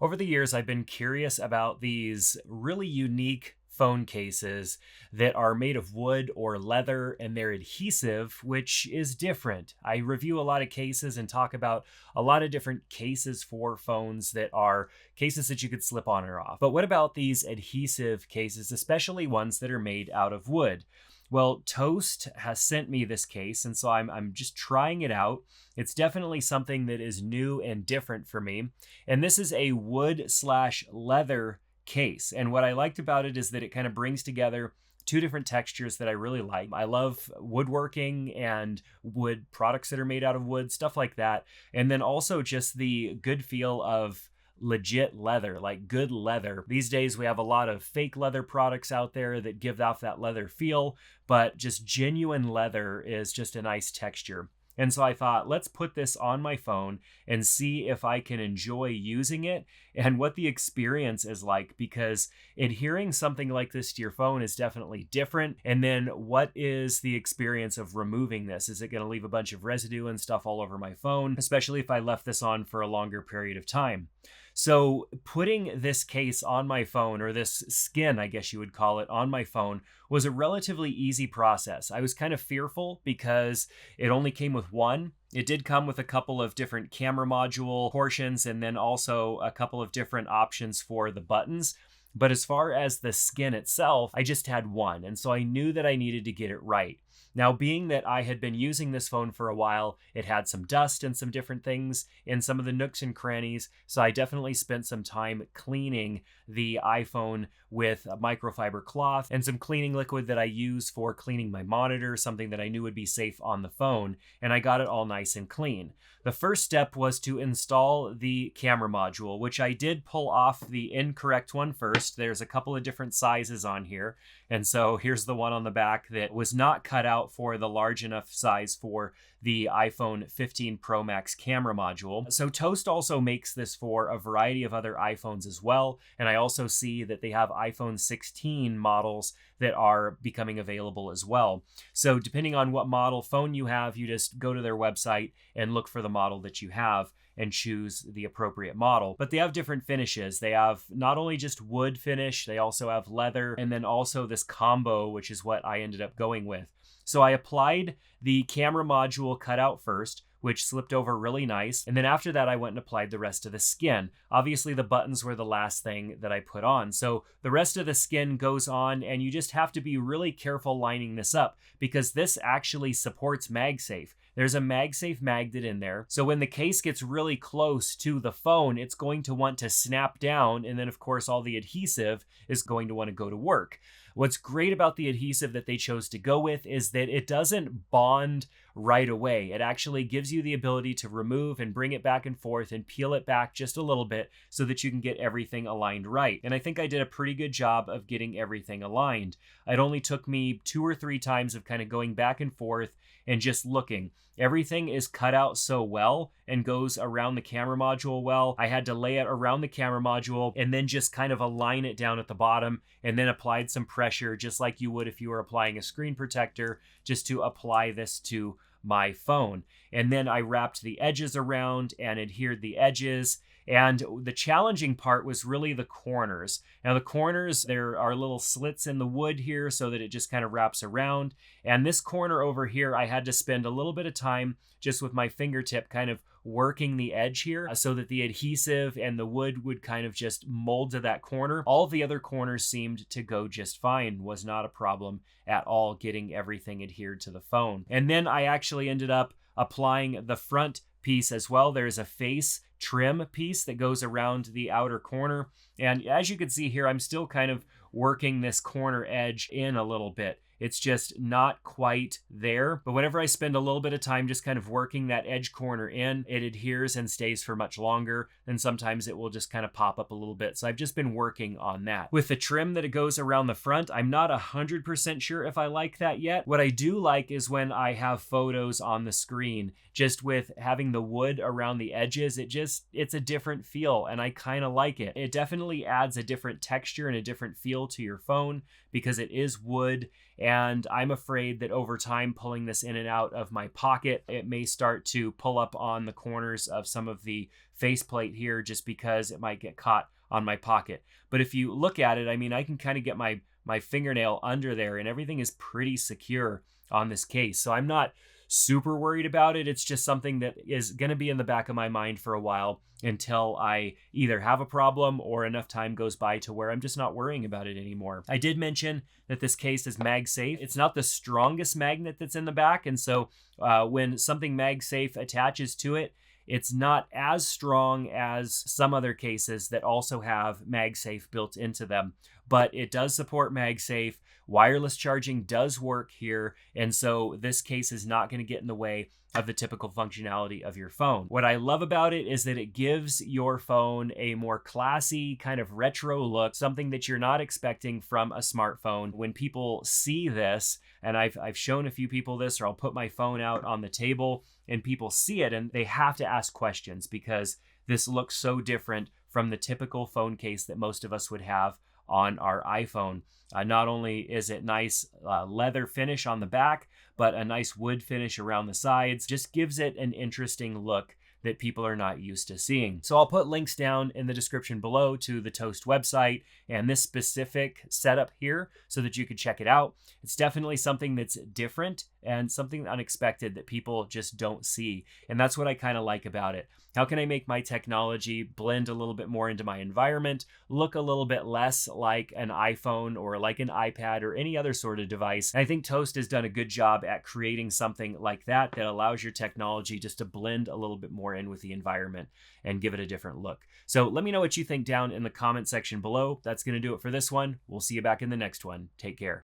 Over the years, I've been curious about these really unique phone cases that are made of wood or leather and they're adhesive, which is different. I review a lot of cases and talk about a lot of different cases for phones that are cases that you could slip on or off. But what about these adhesive cases, especially ones that are made out of wood? Well, Toast has sent me this case, and so I'm just trying it out. It's definitely something that is new and different for me. And this is a wood slash leather case. And what I liked about it is that it kind of brings together two different textures that I really like. I love woodworking and wood products that are made out of wood, stuff like that. And then also just the good feel of legit leather, like good leather. These days we have a lot of fake leather products out there that give off that leather feel, but just genuine leather is just a nice texture. And so I thought, let's put this on my phone and see if I can enjoy using it and what the experience is like, because adhering something like this to your phone is definitely different. And then what is the experience of removing this? Is it going to leave a bunch of residue and stuff all over my phone, especially if I left this on for a longer period of time? So putting this case on my phone, or this skin, I guess you would call it, on my phone was a relatively easy process. I was kind of fearful because it only came with one. It did come with a couple of different camera module portions and then also a couple of different options for the buttons. But as far as the skin itself, I just had one. And so I knew that I needed to get it right. Now, being that I had been using this phone for a while, it had some dust and some different things in some of the nooks and crannies. So I definitely spent some time cleaning the iPhone with a microfiber cloth and some cleaning liquid that I use for cleaning my monitor, something that I knew would be safe on the phone. And I got it all nice and clean. The first step was to install the camera module, which I did pull off the incorrect one first. There's a couple of different sizes on here. And so here's the one on the back that was not cut out for the large enough size for the iPhone 15 Pro Max camera module. So Toast also makes this for a variety of other iPhones as well. And I also see that they have iPhone 16 models that are becoming available as well. So depending on what model phone you have, you just go to their website and look for the model that you have and choose the appropriate model. But they have different finishes. They have not only just wood finish, they also have leather, and then also this combo, which is what I ended up going with. So I applied the camera module cutout first, which slipped over really nice. And then after that, I went and applied the rest of the skin. Obviously, the buttons were the last thing that I put on. So the rest of the skin goes on, and you just have to be really careful lining this up because this actually supports MagSafe. There's a MagSafe magnet in there. So when the case gets really close to the phone, it's going to want to snap down. And then, of course, all the adhesive is going to want to go to work. What's great about the adhesive that they chose to go with is that it doesn't bond right away. It actually gives you the ability to remove and bring it back and forth and peel it back just a little bit so that you can get everything aligned right. And I think I did a pretty good job of getting everything aligned. It only took me 2 or 3 times of kind of going back and forth and just looking. Everything is cut out so well and goes around the camera module well. I had to lay it around the camera module and then just kind of align it down at the bottom and then applied some pressure just like you would if you were applying a screen protector just to apply this to my phone. And then I wrapped the edges around and adhered the edges. And the challenging part was really the corners. Now the corners, there are little slits in the wood here so that it just kind of wraps around. And this corner over here, I had to spend a little bit of time just with my fingertip kind of working the edge here so that the adhesive and the wood would kind of just mold to that corner. All the other corners seemed to go just fine, was not a problem at all getting everything adhered to the phone. And then I actually ended up applying the front piece as well. There's a face trim piece that goes around the outer corner. And as you can see here, I'm still kind of working this corner edge in a little bit. It's just not quite there. But whenever I spend a little bit of time just kind of working that edge corner in, it adheres and stays for much longer. And sometimes it will just kind of pop up a little bit. So I've just been working on that. With the trim that it goes around the front, I'm not 100% sure if I like that yet. What I do like is when I have photos on the screen, just with having the wood around the edges, it's a different feel and I kind of like it. It definitely adds a different texture and a different feel to your phone because it is wood And I'm afraid that over time, pulling this in and out of my pocket, it may start to pull up on the corners of some of the faceplate here just because it might get caught on my pocket. But if you look at it, I mean, I can kind of get my fingernail under there and everything is pretty secure on this case. So I'm not super worried about it. It's just something that is going to be in the back of my mind for a while until I either have a problem or enough time goes by to where I'm just not worrying about it anymore. I did mention that this case is MagSafe. It's not the strongest magnet that's in the back. And so when something MagSafe attaches to it, it's not as strong as some other cases that also have MagSafe built into them, but it does support MagSafe. Wireless charging does work here, and so this case is not going to get in the way of the typical functionality of your phone. What I love about it is that it gives your phone a more classy kind of retro look, something that you're not expecting from a smartphone. When people see this, and I've shown a few people this, or I'll put my phone out on the table and people see it and they have to ask questions because this looks so different from the typical phone case that most of us would have on our iPhone. Not only is it nice leather finish on the back, but a nice wood finish around the sides. Just gives it an interesting look that people are not used to seeing. So I'll put links down in the description below to the Toast website and this specific setup here so that you can check it out. It's definitely something that's different and something unexpected that people just don't see. And that's what I kind of like about it. How can I make my technology blend a little bit more into my environment, look a little bit less like an iPhone or like an iPad or any other sort of device? And I think Toast has done a good job at creating something like that that allows your technology just to blend a little bit more in with the environment and give it a different look. So let me know what you think down in the comment section below. That's going to do it for this one. We'll see you back in the next one. Take care.